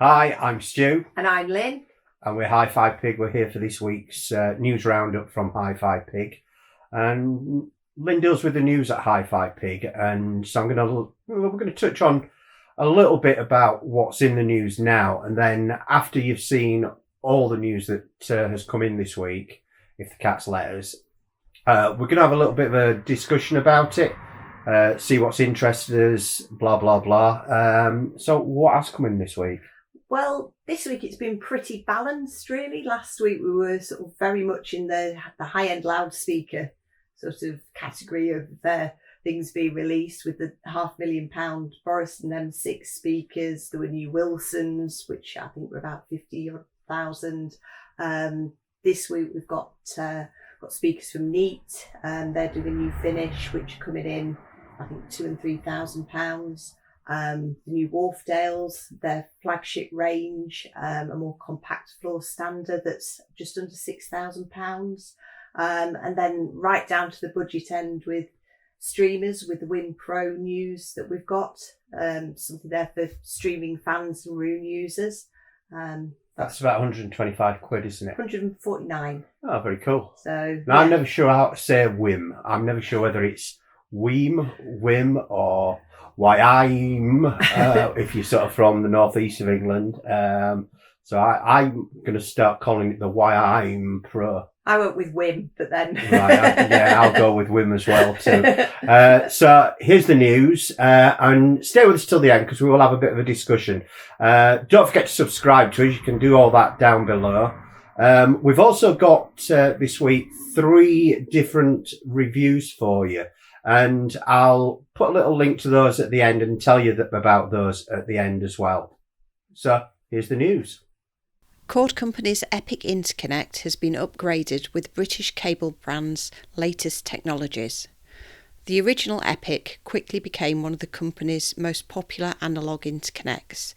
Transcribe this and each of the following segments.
Hi, I'm Stu. And I'm Lynn. And we're HiFi Pig. We're here for this week's news roundup from HiFi Pig. And Lynn deals with the news at HiFi Pig. And so we're going to touch on a little bit about what's in the news now. And then after you've seen all the news that has come in this week, if the cat's let us, we're going to have a little bit of a discussion about it. See what's interested us, blah, blah, blah. So what has come in this week? Well, this week it's been pretty balanced, really. Last week we were sort of very much in the high-end loudspeaker sort of category of things being released, with the £500,000 Boriston M6 speakers. There were new Wilsons, which I think were about 50,000. This week we've got speakers from Neat, and they're doing a new finish, which are coming in, I think, £2,000 and £3,000. The new Wharfedales, their flagship range, a more compact floor standard that's just under £6,000. And then right down to the budget end with streamers, with the WiiM Pro news that we've got, something there for streaming fans and Roon users. That's about 125 quid, isn't it? 149. Oh, very cool. So now, yeah. I'm never sure how to say WiiM. I'm never sure whether it's WiiM, or WiiM, if you're sort of from the northeast of England. So I'm going to start calling it the WiiM Pro. I went with WiiM, but then... Right, I'll go with WiiM as well too. So here's the news, and stay with us till the end because we will have a bit of a discussion. Don't forget to subscribe to us. You can do all that down below. We've also got this week 3 different reviews for you, and I'll put a little link to those at the end and tell you about those at the end as well. So here's the news. Chord Company's Epic Interconnect has been upgraded with British cable brand's latest technologies. The original Epic quickly became one of the company's most popular analogue interconnects.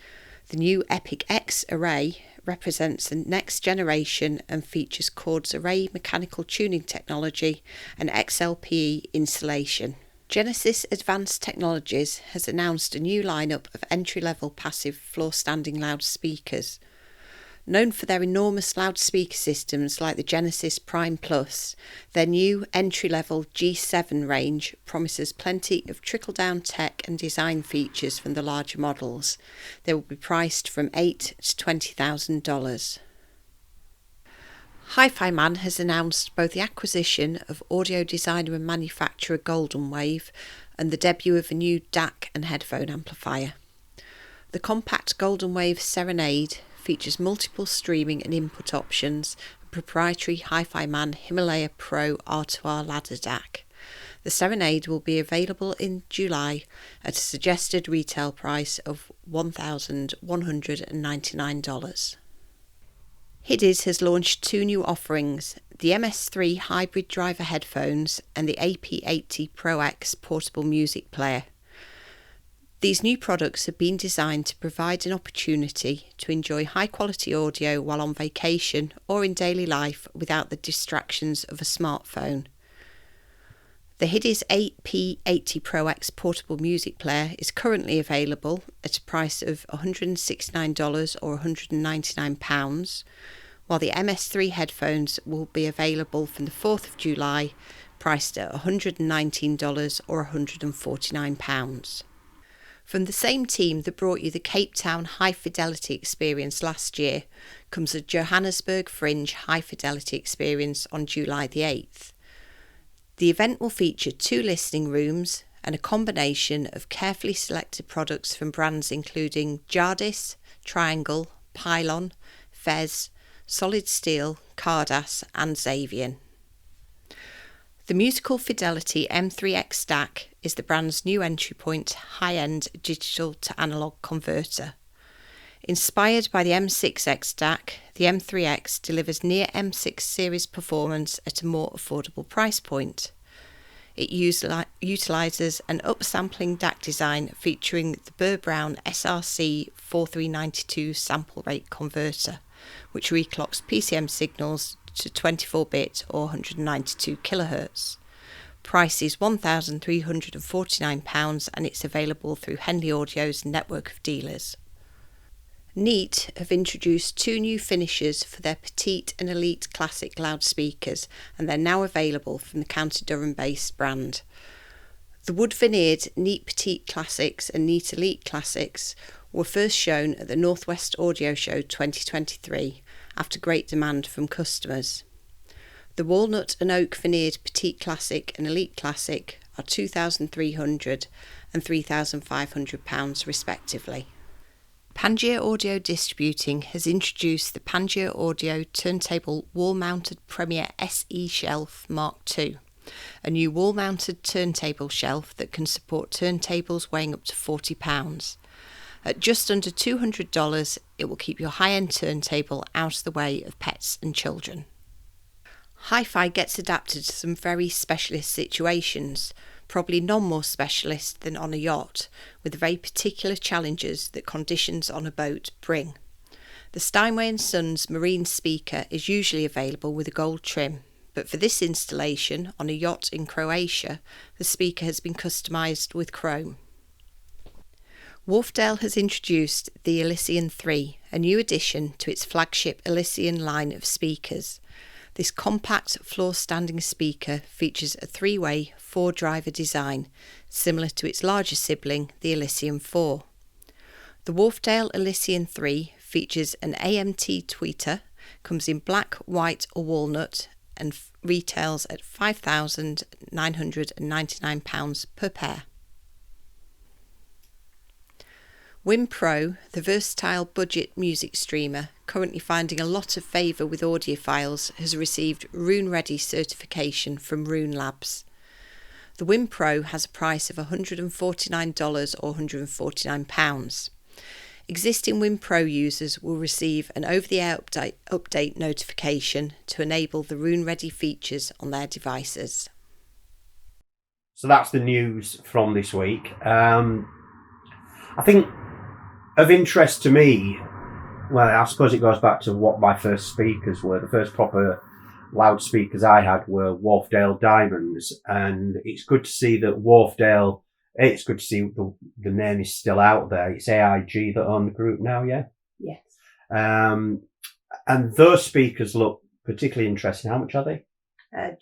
The new EpicX ARAY represents the next generation and features Chord's ARAY mechanical tuning technology and XLPE installation. Genesis Advanced Technologies has announced a new lineup of entry-level passive floor-standing loudspeakers. Known for their enormous loudspeaker systems like the Genesis Prime Plus, their new entry-level G7 range promises plenty of trickle-down tech and design features from the larger models. They will be priced from $8,000 to $20,000. HIFIMAN has announced both the acquisition of audio designer and manufacturer Goldenwave and the debut of a new DAC and headphone amplifier. The compact Goldenwave Serenade features multiple streaming and input options and proprietary HiFiMan Himalaya Pro R2R ladder DAC. The Serenade will be available in July at a suggested retail price of $1,199. Hidizs has launched 2 new offerings, the MS3 hybrid driver headphones and the AP80 Pro X portable music player. These new products have been designed to provide an opportunity to enjoy high-quality audio while on vacation or in daily life without the distractions of a smartphone. The Hidizs AP80 Pro X portable music player is currently available at a price of $169 or £199, while the MS3 headphones will be available from the 4th of July, priced at $119 or £149. From the same team that brought you the Cape Town High Fidelity experience last year comes the Johannesburg Fringe High Fidelity experience on July the 8th. The event will feature 2 listening rooms and a combination of carefully selected products from brands including Hidizs, Triangle, Pylon, Fez, Solid Steel, Cardass and Xavian. The musical Fidelity M3x DAC is the brand's new entry point high-end digital to analog converter. Inspired by the M6X DAC, the M3X delivers near M6 series performance at a more affordable price point. It utilises an upsampling DAC design featuring the Burr Brown SRC 4392 sample rate converter, which reclocks PCM signals to 24-bit or 192 kHz. Price is £1,349 and it's available through Henley Audio's network of dealers. Neat have introduced 2 new finishes for their Petite and Elite Classic loudspeakers, and they're now available from the County Durham-based brand. The wood veneered Neat Petite Classics and Neat Elite Classics were first shown at the Northwest Audio Show 2023 after great demand from customers. The walnut and oak veneered Petite Classic and Elite Classic are £2,300 and £3,500 respectively. Pangea Audio Distributing has introduced the Pangea Audio Turntable Wall-Mounted Premier SE Shelf Mark II, a new wall-mounted turntable shelf that can support turntables weighing up to £40. At just under $200, it will keep your high-end turntable out of the way of pets and children. HiFi gets adapted to some very specialist situations, probably none more specialist than on a yacht, with the very particular challenges that conditions on a boat bring. The Steinway & Sons marine speaker is usually available with a gold trim, but for this installation on a yacht in Croatia, the speaker has been customised with chrome. Wharfedale has introduced the Elysian 3, a new addition to its flagship Elysian line of speakers. This compact floor-standing speaker features a 3-way, 4-driver design, similar to its larger sibling, the Elysian 4. The Wharfedale Elysian 3 features an AMT tweeter, comes in black, white or walnut, and retails at £5,999 per pair. WiiM Pro, the versatile budget music streamer, currently finding a lot of favour with audiophiles, has received Roon Ready certification from Roon Labs. The WiiM Pro has a price of $149 or £149. Existing WiiM Pro users will receive an over-the-air update notification to enable the Roon Ready features on their devices. So that's the news from this week. I think of interest to me, well, I suppose it goes back to what my first speakers were. The first proper loudspeakers I had were Wharfedale Diamonds, and it's good to see that Wharfedale, it's good to see the name is still out there. It's AIG that own the group now, yeah? Yes. And those speakers look particularly interesting. How much are they?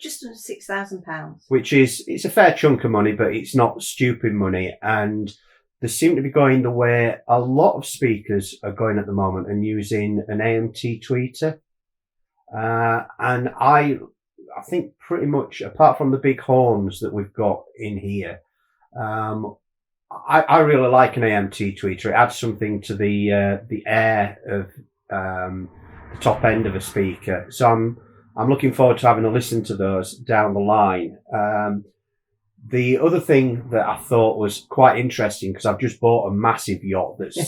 Just under £6,000. Which is, it's a fair chunk of money, but it's not stupid money. And they seem to be going the way a lot of speakers are going at the moment and using an AMT tweeter. And I think pretty much, apart from the big horns that we've got in here, I really like an AMT tweeter. It adds something to the air of the top end of a speaker. So I'm looking forward to having a listen to those down the line. The other thing that I thought was quite interesting, because I've just bought a massive yacht that's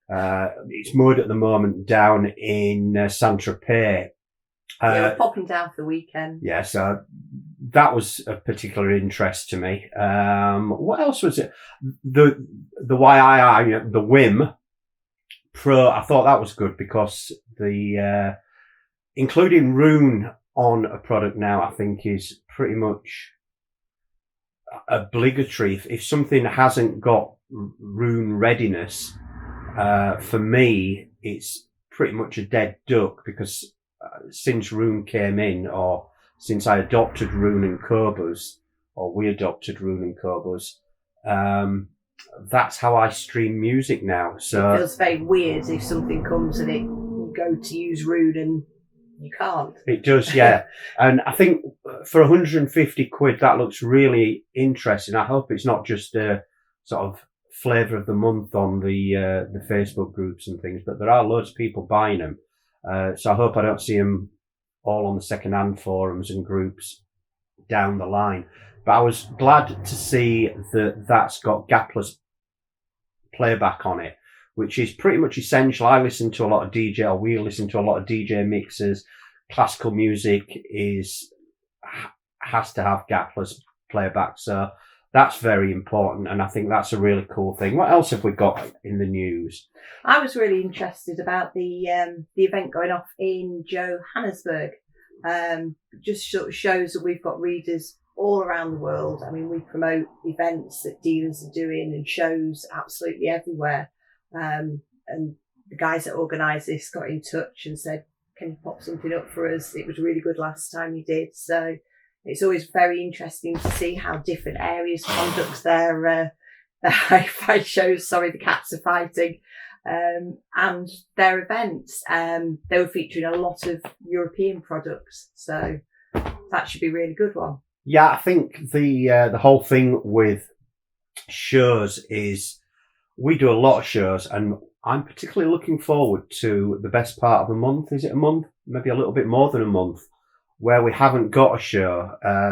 it's moored at the moment down in Saint-Tropez. We're popping down for the weekend. Yeah, so that was of particular interest to me. What else was it? The WiiM, the WiiM Pro, I thought that was good because the including Roon on a product now, I think is pretty much obligatory. If something hasn't got Roon readiness, for me, it's pretty much a dead duck, because since Roon came in, or since I adopted Roon and Qobuz, or we adopted Roon and Qobuz, that's how I stream music now. So it feels very weird if something comes and you go to use Roon and you can't. It does, yeah. And I think for 150 quid, that looks really interesting. I hope it's not just a sort of flavour of the month on the Facebook groups and things, but there are loads of people buying them. So I hope I don't see them all on the second-hand forums and groups down the line. But I was glad to see that that's got gapless playback on it, which is pretty much essential. I listen to a lot of we listen to a lot of DJ mixers. Classical music has to have gapless playback, so that's very important, and I think that's a really cool thing. What else have we got in the news? I was really interested about the event going off in Johannesburg. Just sort of shows that we've got readers all around the world. I mean, we promote events that dealers are doing and shows absolutely everywhere. And and the guys that organised this got in touch and said, can you pop something up for us? It was really good last time you did. So it's always very interesting to see how different areas conduct their hi-fi shows. Sorry, the cats are fighting. And their events. They were featuring a lot of European products. So that should be a really good one. Yeah, I think the whole thing with shows is we do a lot of shows, and I'm particularly looking forward to the best part of a month. Is it a month? Maybe a little bit more than a month, where we haven't got a show.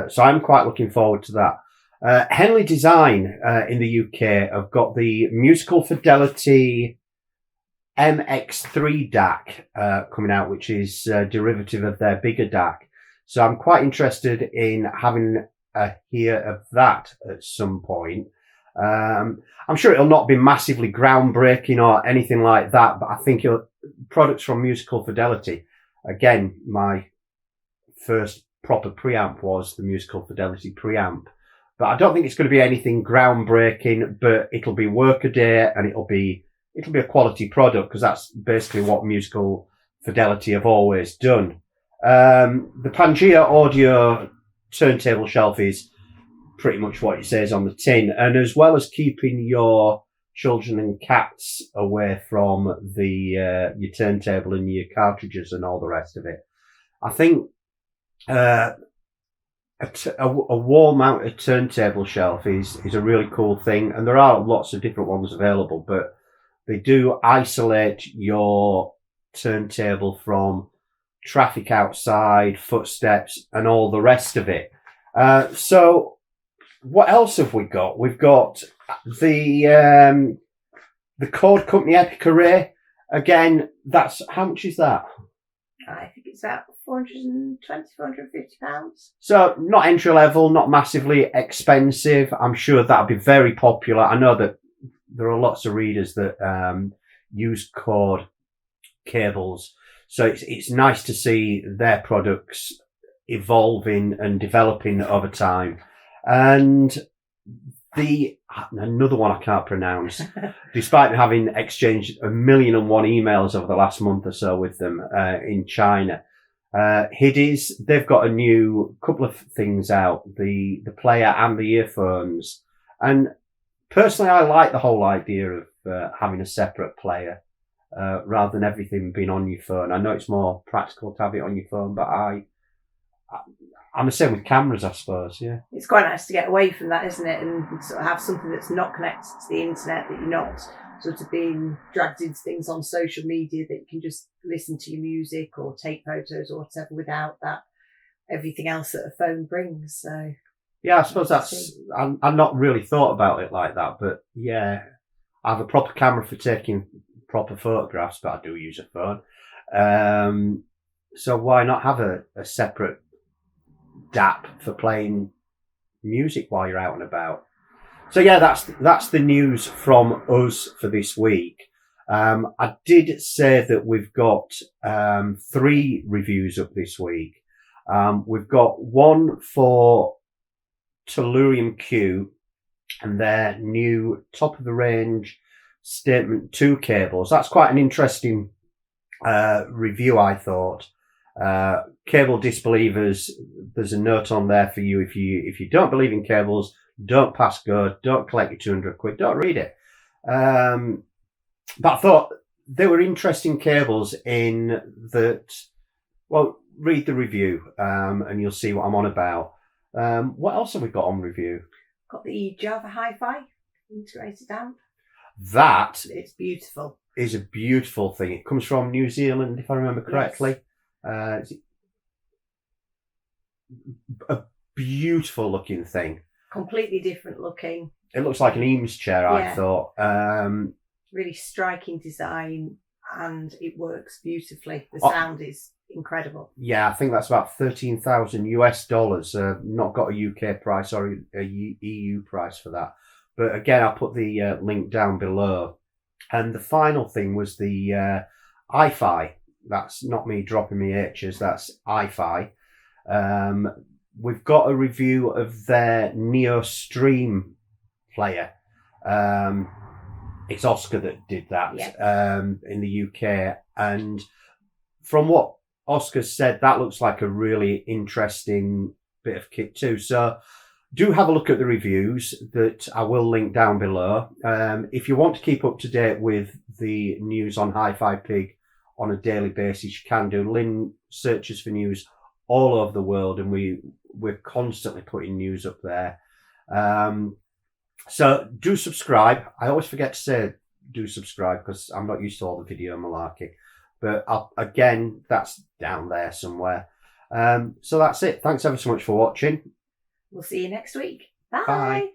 So I'm quite looking forward to that. Henley Design in the UK have got the Musical Fidelity MX3 DAC coming out, which is a derivative of their bigger DAC. So I'm quite interested in having a hear of that at some point. I'm sure it'll not be massively groundbreaking or anything like that, but I think products from Musical Fidelity, again, my first proper preamp was the Musical Fidelity preamp, but I don't think it's going to be anything groundbreaking, but it'll be workaday and it'll be a quality product, because that's basically what Musical Fidelity have always done. The Pangea audio turntable shelf is pretty much what it says on the tin, and as well as keeping your children and cats away from your turntable and your cartridges and all the rest of it, I think a wall-mounted turntable shelf is a really cool thing, and there are lots of different ones available, but they do isolate your turntable from traffic outside, footsteps, and all the rest of it. So what else have we got? We've got the Chord company Epic ARAY. Again, that's, how much is that? I think it's about £420, £450. So not entry level, not massively expensive. I'm sure that'll be very popular. I know that there are lots of readers that use Chord cables. So it's nice to see their products evolving and developing over time. And another one I can't pronounce, despite having exchanged 1,000,001 emails over the last month or so with them in China. Hidizs, they've got a new couple of things out, the player and the earphones. And personally, I like the whole idea of having a separate player rather than everything being on your phone. I know it's more practical to have it on your phone, but I'm the same with cameras, I suppose, yeah. It's quite nice to get away from that, isn't it? And sort of have something that's not connected to the internet, that you're not sort of being dragged into things on social media, that you can just listen to your music or take photos or whatever without that, everything else that a phone brings. So yeah, I suppose I've not really thought about it like that, but yeah, I have a proper camera for taking proper photographs, but I do use a phone. So why not have a separate DAP for playing music while you're out and about? So yeah, that's the news from us for this week. I did say that we've got 3 reviews up this week. We've got one for Tellurium Q and their new top of the range Statement 2 cables. That's quite an interesting review, I thought. Cable disbelievers, there's a note on there for you. If you don't believe in cables, don't pass go, don't collect your £200, don't read it. But I thought they were interesting cables in that, well, read the review and you'll see what I'm on about. What else have we got on review? Got the Java Hi-Fi integrated amp. That it's beautiful. Is a beautiful thing. It comes from New Zealand, if I remember correctly. Yes. A beautiful looking thing. Completely different looking. It looks like an Eames chair, yeah. I thought. Really striking design, and it works beautifully. The sound is incredible. Yeah, I think that's about $13,000 US. Not got a UK price or a EU price for that. But again, I'll put the link down below. And the final thing was the HiFi. That's not me dropping me H's, that's HiFi. We've got a review of their Neo Stream player. It's Oscar that did that Yeah. in the UK. And from what Oscar said, that looks like a really interesting bit of kit too. So do have a look at the reviews that I will link down below. If you want to keep up to date with the news on HiFi Pig on a daily basis, you can do. Lynn searches for news all over the world, and we're constantly putting news up there. So do subscribe. I always forget to say do subscribe because I'm not used to all the video malarkey. But again, that's down there somewhere. So that's it. Thanks ever so much for watching. We'll see you next week. Bye. Bye.